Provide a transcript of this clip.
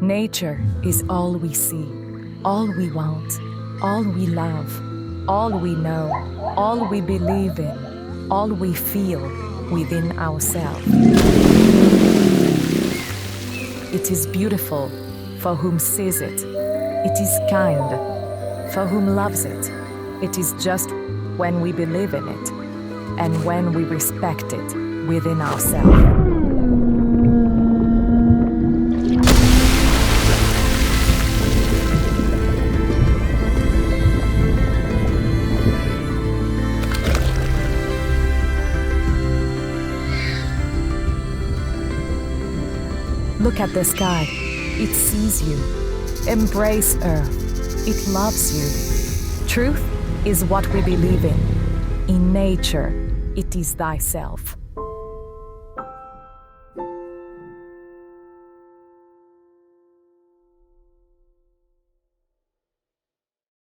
Nature is all we see, all we want, all we love, all we know, all we believe in, all we feel within ourselves. It is beautiful for whom sees it. It is kind for whom loves it. It is just when we believe in it and when we respect it within ourselves. Look at the sky. It sees you. Embrace Earth. It loves you. Truth is what we believe in. In nature, it is thyself.